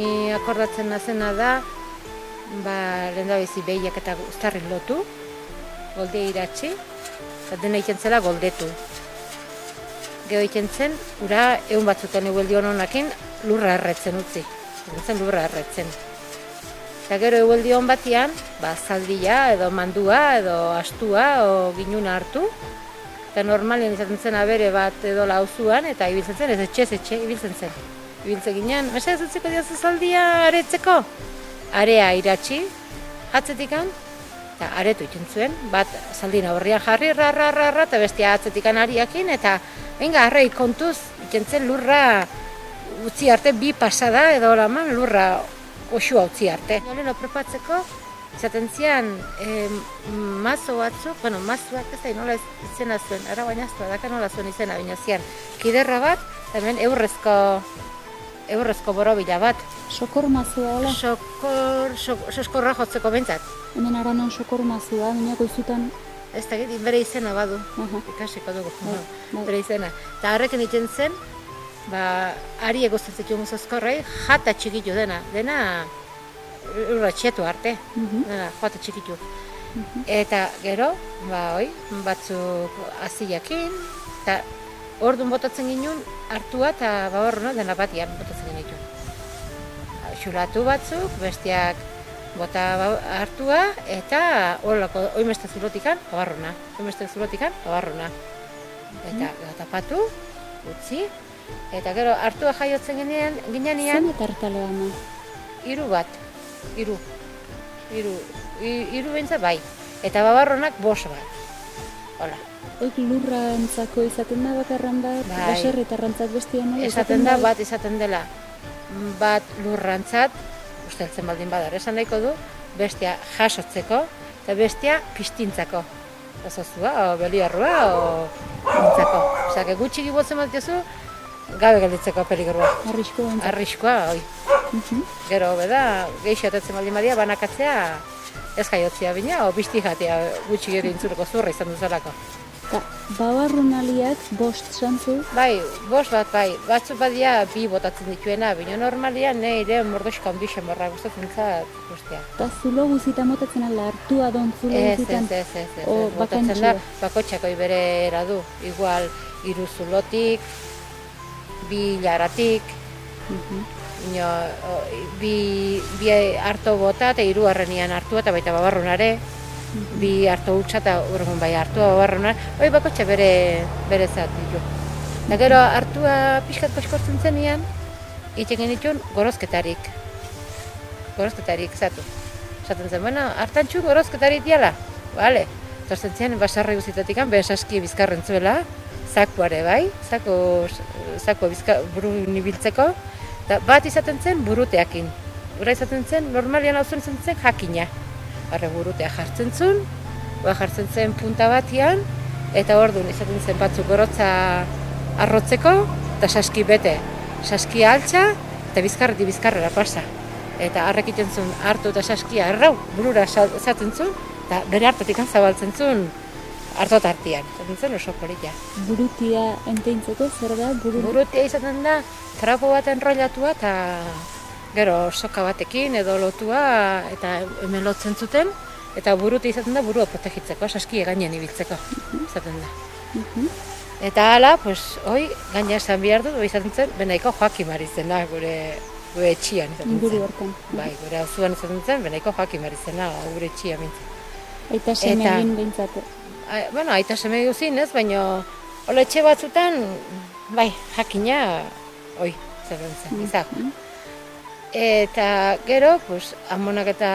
Ni akordatzen nazena da, lehen da bizi behiak eta uztarri lotu, goldea iratzi, eta dena egiten zela goldetu. Gero egiten zen, ura egun batzutan egueldi honakin lurra erretzen utzi, lurra erretzen. Eta gero egueldi hon batian, zaldia edo mandua edo astua o ginuna hartu, eta normalien izaten zen abere bat edo lauzuan, eta ibiltzen zen, ez etxe ibiltzen zen. Ibiltzen ginen, ez utziko diazu zaldia aretzeko? Area iratzi, atzetikan, eta aretu egiten zuen, bat zaldina horrian jarri, eta bestia atzetikan ariakin, eta venga, arrei kontuz, egiten zen lurra utzi arte, bi pasada edo laman lurra osua utzi arte. Noleno prepatzeko, izaten zian mazo batzuk, mazoak ez da nola izena zuen, ara bainaztua, daka nola zuen izena baina zian, kiderra bat, hemen eurrezko borobila bat. Sokor mazua, hola? Soskorra jotzeko bentsat. Hemen aranon sokor mazua, minako izutan? Ez da, bere izena badu, ikasiko dugu, bere izena. Eta horrekin egiten zen, ari egoztatzen muzozkorrei, jata txikitu dena urra txetu arte, dena jata txikitu. Eta gero, batzuk aziakin, eta orduan botatzen ginen, hartua eta babarruna dena batian botatzen ginen. Xulatu batzuk, bestiak bota hartua, eta oimeste zulotikan, babarruna. Eta tapatu, utzi, eta gero hartua jaiotzen ginean. Zen eta hartale ama? Hiru behintzat bai, eta babarronak 5 bat. Hola. Oik lurra entzako izaten da bakarran bat, baserritarrantzat bestia nola? Esaten da bat izaten dela, bat lurrantzat, usteltzen baldin badar, esan nahiko du, bestia jasotzeko, eta bestia piztintzako. Osozua, o beliarrua, o nintzako. Osa, gutxi gibotzen bat jozu, gabe gelditzeko peligrua. Arriskoa, oi. Gero, beda, geixo atatzen baldin badia, banakatzea ez jaiotzea bina, o bizti jatea gutxi gero intzuleko zurra izan duzalako. Eta babarrunaliak 5 zantzu? Bai, 5 bat bai, batzuk badia 2 botatzen dituena, baina normalia nire mordoxka ondixen barra gustatzen zat guztia. Eta zulo guzita motatzen ala, hartua don zulo guzitan? Ez, botatzen da, bakotxako ibere eradu, igual 3 zulotik, 2 hilaratik, bi harto bota eta 3 harrenian hartua eta baita babarrunare, 2 harto hutsa eta urgun bai hartua babarrunare, bakotxa bere zat ditu. Eta gero hartua pixkat koskortzen zenean, egiten genituen gorozketarik zatu. Zaten zen, hartantxu gorozketarik diala, bale. Torzen zen, basarri guztitatik, saski bizkarren zuela, zakuare bai, zako buru nibiltzeko, eta bat izaten zen buruteakin. Ura izaten zen, normalian hau zen jakina. Harre burutea jartzen zen punta batian, eta orduan izaten zen batzuk gorotza arrotzeko, eta saski bete, saski altxa, eta bizkarrera pasa. Eta harrekiten zuen hartu eta saskia errau burura zaten zuen, eta bere hartatik zabaltzen zuen hartot artian. Zaten zen oso polita. Burutia enteintzeko, zer da? Burutia izaten da, trapo bat enrollatua, eta gero soka batekin edo lotua, eta hemen lotzen zuten, eta burutia izaten da burua protegitzeko, saskia gainean ibiltzeko, izaten da. Eta hala, gaina esan behar dut, izaten zen, benaiko Joakimar izena gure etxian izaten zen. Bai, gure auzuan izaten zen, benaiko Joakimar izena gure etxian bintzen. Aita seme egin behintzate? Aita seme egin ez, baina hola etxe batzutan, bai, jakina, izaten zen, izago. Eta gero, amonak eta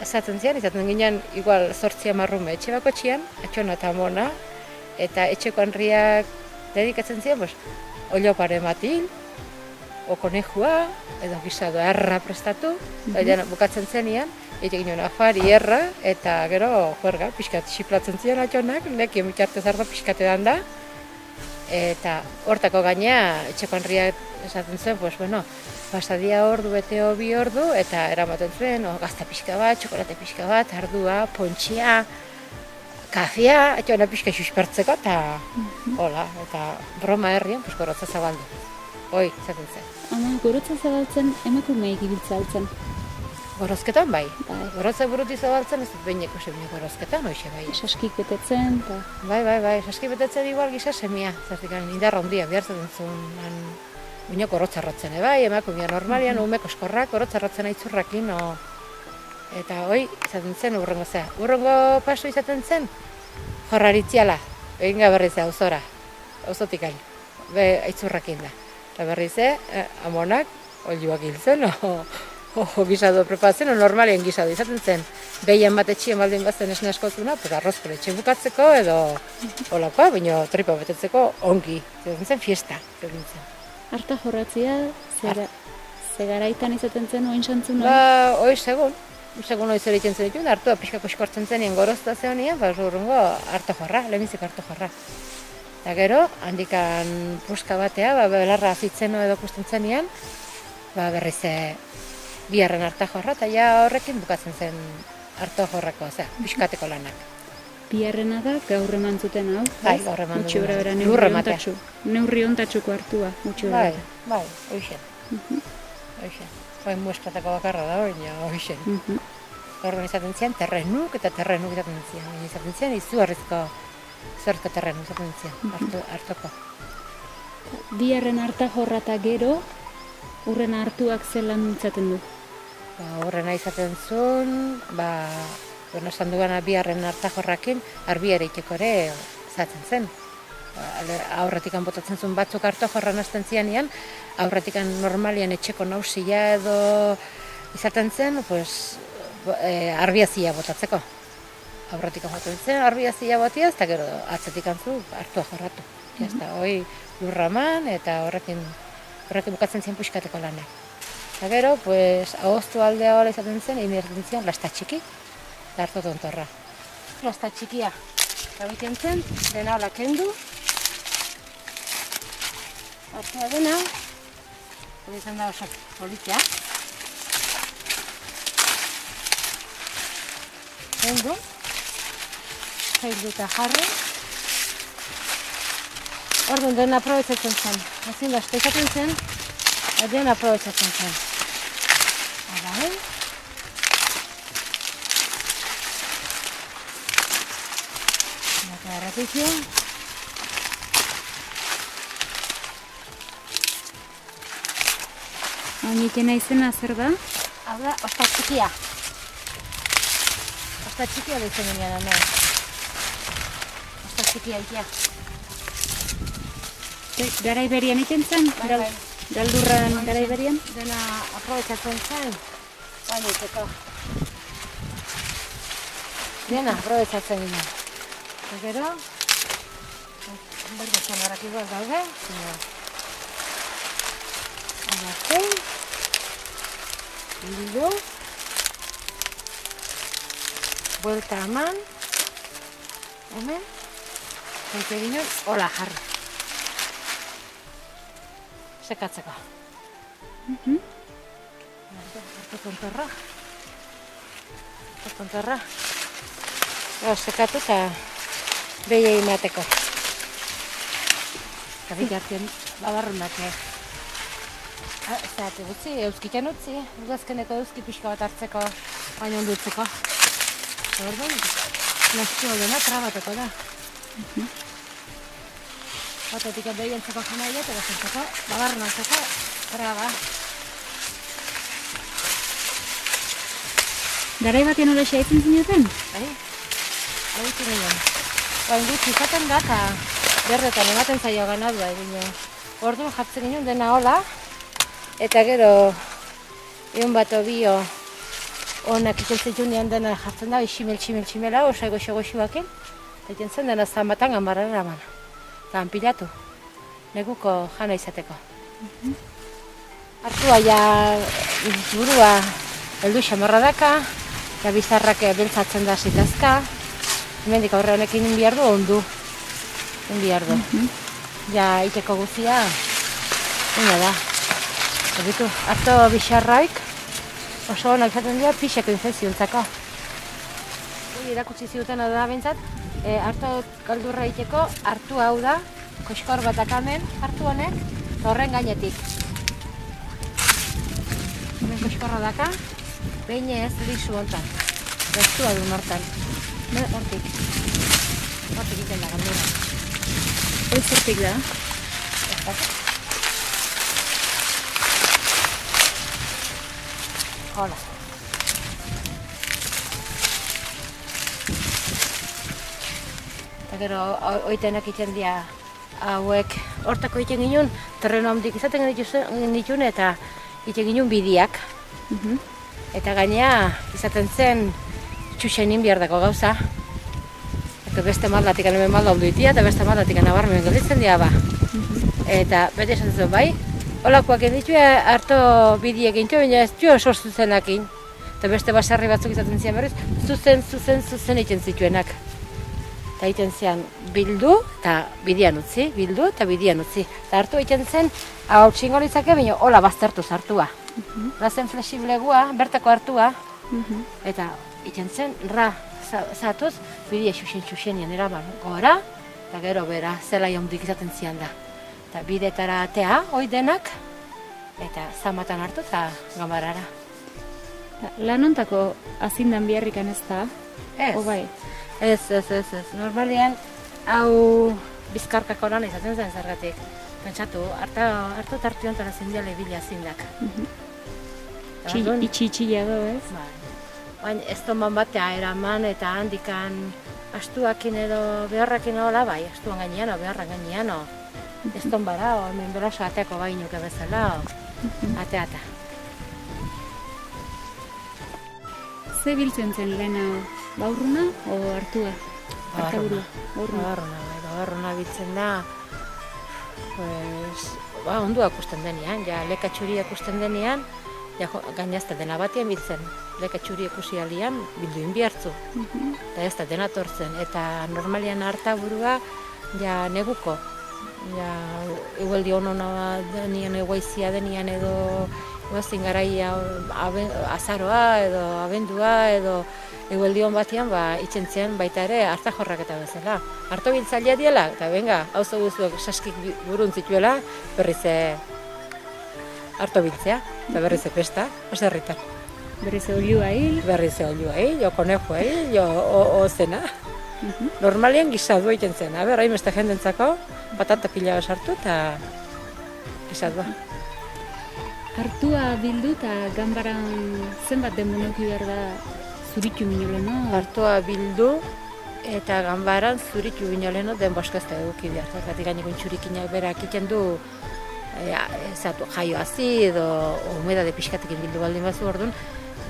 esaten zian, izaten ginen igual 8 marrume etxe bako etxean, atxona eta amona, eta etxeko hanriak dedikatzen zian, olopare matil, o konejua, edo gizado erra prestatu, bukatzen zenian, eta ginen afari erra, eta gero juerga, pixkat xiplatzen zian atxonak, nekien bitartez arda pixkate da, eta hortako gaina etxeko hanriak esaten zen, pasadia ordu, beteo 2 ordu, eta eramaten zuen, gazta pixka bat, txokolate pixka bat, ardua, pontxia, kafea, etxona pixka xuspertzeko, eta hola, eta broma herrian, gorotza zabaldu. hoi, izaten zen. Ama, gorotza zabaltzen emakumeik ibiltza altzen. Gorozketan bai. Bai. Gorotza buruti zabaltzen ez dut behineko semia gorozketan, hoxe bai. Saskik betetzen, eta... Bai, saski betetzen igual gisa semia, zertik indarra handia behar zaten zuen, uinok orotzarrotzen, bai, emakumea normalian, umek oskorrak, orotzarrotzen aitzurrakin, eta hoi, izaten zen urrengo zea. Urrengo paso izaten zen, jorraritziala, egin berriz auzora, auzotik aitzurrakin da. Eta berriz amonak, olioak hil zen, gisado prepatzen, normalean gisado izaten zen. Behien bat etxien baldin bazen esne askotuna, arroz peletxe bukatzeko edo olakoa, baina tripa betetzeko ongi. Izaten zen fiesta. Arta jorratzia, zegaraitan izaten zen oin santzuna? Ba, hoi segun hoi zer egiten zen dituen, hartua pixka koskortzen zenien gorozta zehonean, ba, urrungo harto jorra, lehenbizik harto jorra. Eta gero, handikan puska batea, ba, belarra azitzen edo kusten zenean, ba, berriz biharren harta jorra, eta ja horrekin bukatzen zen harto jorrako, pixkateko lanak. Biharrena da, gaur eman zuten hau, bai, gaur eman duten. Mutxi bera neurri ontatxuko hartua, mutxi bera. Bai, hoixen. Bai, muestratako bakarra da, hoixen. Gaur izaten zian terrenuk eta terrenuk izaten zian. Izaten zian izugarrizko terrenu izaten zian, hartoko. Biharren harta jorra eta gero, urrena hartuak zelan mintzaten du? Horrena izaten zuen, esan dugana biharren harta jorrakin, arbia ereiteko ere zaten zen. Aurretikan botatzen zuen batzuk harta jorran hasten zianean, aurretikan normalian etxeko nausia edo izaten zen, arbia zila botatzeko. Aurretikan botatzen zen, arbia zila botiaz, eta gero atzetik antzu hartua jorratu. Hoi lurraman eta horrekin bukatzen zen puxkateko lanak. Eta gero, agoztu aldea hola izaten zen, inerten zian lasta txiki, eta hartu tontorra. Lasta txikia, gabiten zen, dena hola kendu. Hartua dena, hori izan da osak politia. Kendu, zaildu eta jarri. Orduan dena aprobetzatzen zen, ezin lasta izaten zen, dena aprobetzatzen zen. Hala, eta errepizio. Oinitena izena zer da? Hau da, osta txikia. Osta txikia da izan genian, hemen. Osta txikia ikia. Garai berian iten zen? Galdurran garai berian? Dena aprobetzatzen zen, baina iteko. Dena aprobetzatzen ginen. Eta gero, berde xamarrak igual daude, Agartzen, bildu, buelta eman, hemen, zaite ginen, hola jarri. Sekatzeko. Hartu tontorra. Sekatu eta behi emateko. Eta bigartzen babarrunak. Ez da, gutzi, euskiken utzi. Udazkeneko euski pixka bat hartzeko, baina ondutzeko. Orduan, naski holdena trabateko da. Batetik behi entzeko janaia eta bazentzeko, babarrunatzeko, traba. Garai batean hori xaitzen zineten? Bai, hori ginen. Baina gutxi izaten da eta berdetan ematen zaio ganadua egin. Orduan jartzen ginen dena hola, eta gero egun bat obio honak ikusten zunean dena jartzen da, ximela, osa goxo-goxoakin, eta iten dena zanbatan gamarra eraman. Eta anpilatu, neguko jana izateko. Hartua ja burua heldu xamarra daka, ja bizarrak beltzatzen da zitazka, hemendik aurre honekin inbiardu ondu. Ja iteko guzia, ina da. Egitu, harto bizarraik oso honak izaten dira pixeko infekziontzako. Erakutsi ziuten da bentsat, hartu galdurra iteko, hartu hau da, koskor batak hemen, hartu honek, Horren gainetik. Hemen koskorra daka, behin ez lisu hontan. Bestua du hortan. Hortik. Hortik iten da gandura. Hoi zertik da? Hola. Eta gero, oitenak iten dira hauek hortako iten ginen, terreno handik izaten ditun eta iten ginen bidiak. Eta gainea izaten zen txuxenin biardako gauza. Eta beste maldatik hemen malda ondu itia eta beste maldatik nabarmen gelditzen dira ba. Eta bete esan zen bai, holakoak ditu harto bidiek egin baina ez du oso zuzenakin. Eta beste basarri batzuk izaten zian berriz, zuzen egiten zituenak. Eta egiten zian bildu eta bidian utzi, bildu eta bidian utzi. Eta hartu egiten zen, hau txingo litzake, baina hola baztertu zartua. Razen flexiblegua, bertako hartua, eta egiten zen, zatuz, bidia xuxen-xuxenian eraman gora, eta gero bera zela jaundik izaten zian da. Eta bidetara atea, hoi denak, eta zamatan hartu eta gambarara. Lanontako azindan biharrikan ez da? Ez. O bai? Ez. Normalian, hau bizkarkako lan izaten zen zergatik. Pentsatu, hartu tartu hontara zindiale bila zindak. Itxi-itxia do, ez? Baina ez toman batea eraman eta handikan astuakin edo beharrakin hola bai, astuan gainean o beharran gainean o. Ez ton bara, hemen beraso ateako bainuke bezala, ateata. Ze biltzen zen lehena, baurruna o hartua? Baurruna biltzen da, ondua ikusten denean, ja leka txuria ikusten denean, ja gainazta dena batean biltzen. Leka txuria ikusi alian, bilduin bihartzu. Eta ez da dena tortzen, eta normalian hartaburua, ja neguko. Ja, egualdi honona denien eguaizia denian edo guazin garaia azaroa edo abendua edo egualdi hon batean itzen zian baita ere hartajorrak eta bezala. Harto biltzailea diela, eta benga, hauzo guzuak saskik burun zituela, berriz harto biltzea, eta berriz pesta, oserritan. Berriz olioa hil? Berriz olioa hil, jo konejoa hil, jo ozena. Normalian gisadua egiten zen, hainbeste jendentzako, patata pila sartu eta gisadua. Hartua bildu eta ganbaran zenbat denbonoki behar da zuritu minoleno? Hartua bildu eta ganbaran zuritu minoleno den boskazta eduki behar. Zergatik gainekun txurikinak berak egiten du jaio hazi edo humedade pixkatekin bildu baldin bazu orduan,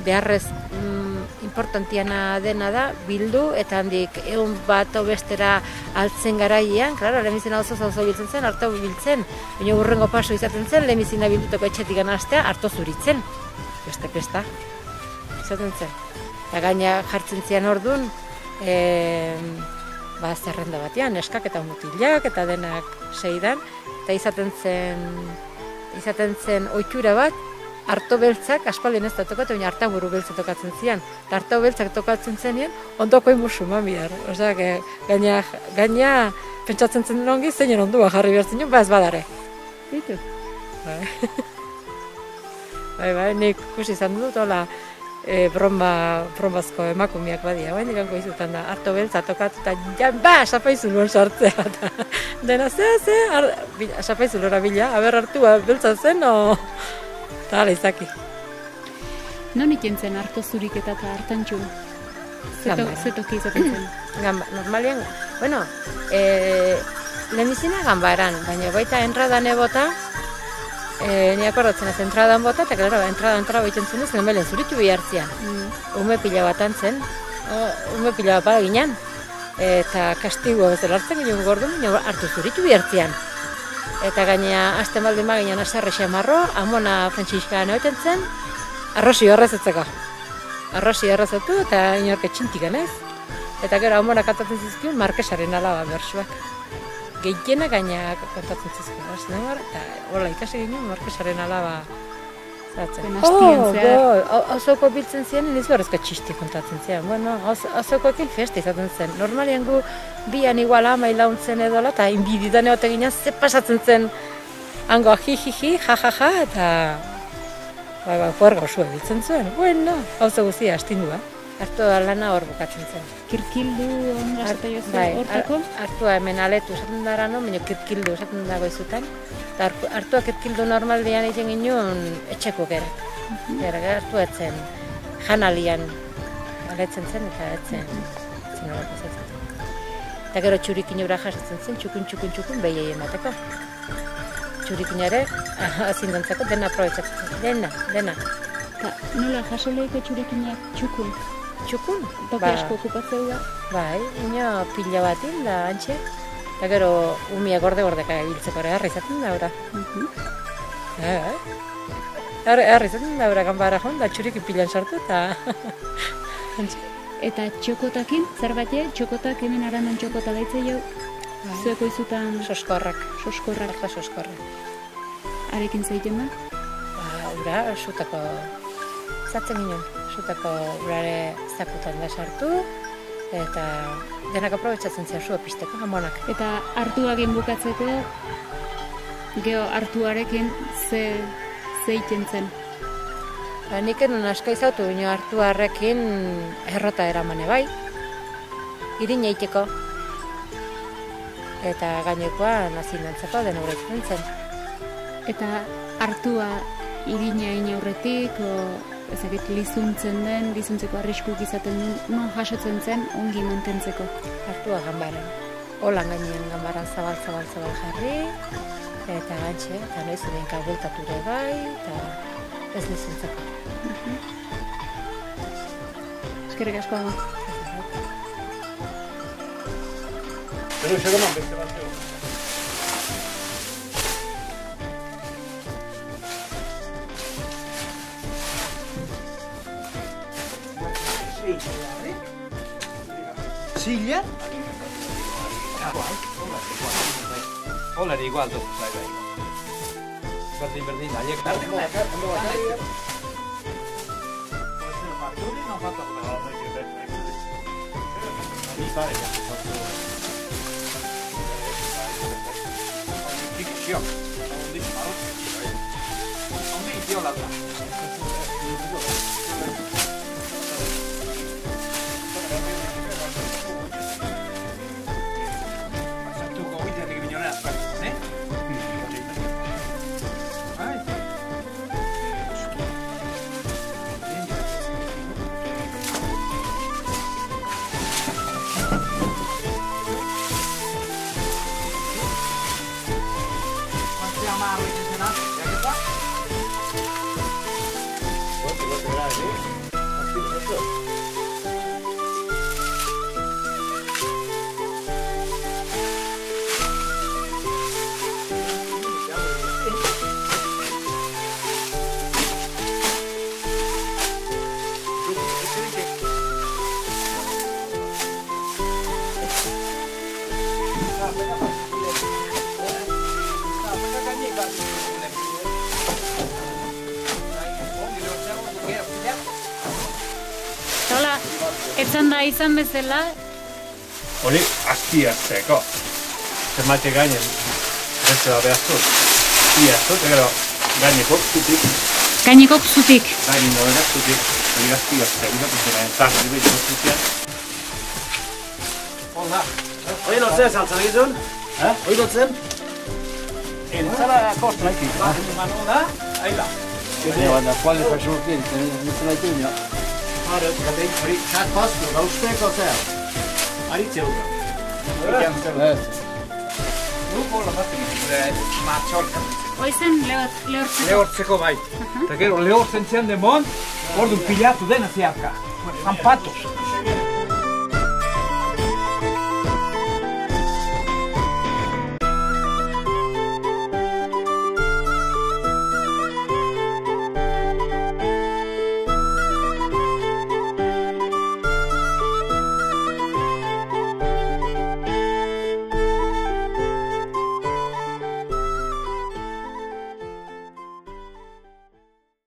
beharrez importantiana dena da bildu eta handik egun bat bestera altzen garaian, klaro, lehenbizina oso biltzen zen, harto biltzen, baina urrengo paso izaten zen, lehenbizina bildutako etxetik anastea, harto zuritzen, beste pesta, izaten zen. Eta gaina jartzen zian orduan, zerrenda batean, neskak eta mutilak eta denak seidan, eta izaten zen ohitura bat, harto beltzak, aspaldien ez da tokatu, baina hartaburu beltza tokatzen zian. Eta harto beltzak tokatzen zenien, ondoko inbusuman bihar. Osea, gaina pentsatzen zen ongi, zeinen ondua jarri behar zen, ez badare. Bitu? Bai, nik ikusi izan dut, hola, brombazko emakumiak badia, baina digango izutan da, harto beltza tokatu, eta sapaizu nuen sartzea. Dena, sapaizu lora bila, haber hartua beltza zen, o... Eta hala izaki. Non ikentzen harto zuriketa eta hartantxu? Zetoki izaten zen? Normalian, bueno, lehenbizina ganbaran, baina baita entradan ebota, ni akordatzen ez entradan bota, eta klaro, entradan baiten zen ez, nemelen zuritu bihartzian. Ume pila bat antzen, ume pila bat ginen, eta kastigua bezala hartzen ginen gordun, hartu zuritu bihartzian. Eta gaina, azten baldin baginan azarre xamarro, amona frantziska neoten zen, arrosi horrezetzeko. Arrosi horrezetu eta inorke txintikan ez. Eta gero amona kantatzen zizkion, Markesaren alaba bersuak. Gehiena gaina kontatzen zizkion. Eta hola ikasi ginen, Markesaren alaba zatzen. Hauzoko biltzen ziren, niz berrezko txisti kontatzen ziren. Bueno, hauzokoekin festa izaten zen. Normalian gu bian igual amai launtzen edola, eta inbididan egote ginen, ze pasatzen zen hango jijiji, jajaja, eta puergo zuen biltzen zuen. Bueno, hauze guztia astindua. Hartu lana hor bukatzen zen. Kirkildu ongazatea jozu Bai, hortako? hartua hemen aletu esaten dara no, baina kirkildu esaten dago izutan. Hartua kirkildu normaldian egin ginen etxeko gera. Hartua etzen janalian aletzen zen eta etzen horako zatzen. Eta gero txurikin ura jasatzen zen, txukun behiei emateko. Txurikinare azindontzako dena aprobetsatzen zen, dena. Eta nola jaso lehiko txurikinak txukun? Txukun? Toki asko okupatzeu da? Bai, ino pila batin da antxe. Eta gero umia gorde-gordeka ibiltzeko ere harri izaten da ura. Harri izaten da ura ganbara joan da txurikin pilan sartu eta antxe. Eta txokotakin, zerbait txokotak hemen aranan txokota daitze jau? Zueko izutan... Soskorrak. Soskorrak. Eta soskorrak. Arekin zaiten da? Ura, sutako... Zatzen ginen, sutako urare zakutan da sartu, eta denak aprobetsatzen zian sua pisteko, hamonak. Eta hartuakin bukatzeko, geho hartuarekin ze iten zen? Nik enon asko izautu, bino hartuarekin errota eramane bai, irin eiteko. Eta gainekoa nazindantzeko dena uraitzen zen. Eta hartua irina aurretik, ezakit lizuntzen den, lizuntzeko arriskuk izaten duen, non jasotzen zen ongi mantentzeko? Hartua ganbaran. Holan gainean ganbaran zabal jarri, eta gantxe, eta noiz edenka bultature bai, eta ez lizuntzeko. Eskerrik asko ama. Pero yo como beste bat zego. Silla? Hola, igual, tú. Berdin, haiek tarteko. Hola, etzan da izan bezala? Hori, azpiazteko. Zemate gainen, beste da behaztu. Azpiaztu, eta gero, gaineko zutik. Gaineko zutik. Gainen horrela zutik, hori azpiazteko. Gizapuzera, entzak, hori behiteko zutian. Hola. Hoi lotzen saltzen egizun? Hoi lotzen? Entzala kostu nahi. Manu da, aila. Baina, kuali faxurtin, nintzen nahi tuina. Hori, txat pastu, gauzteko zer. Aritze hurra. Grupo la matxolka. Hoizen lehortzeko. Lehortzeko bai. Eta gero, lehortzen txan demon, ordu pilatu dena ziarka. Zampatos.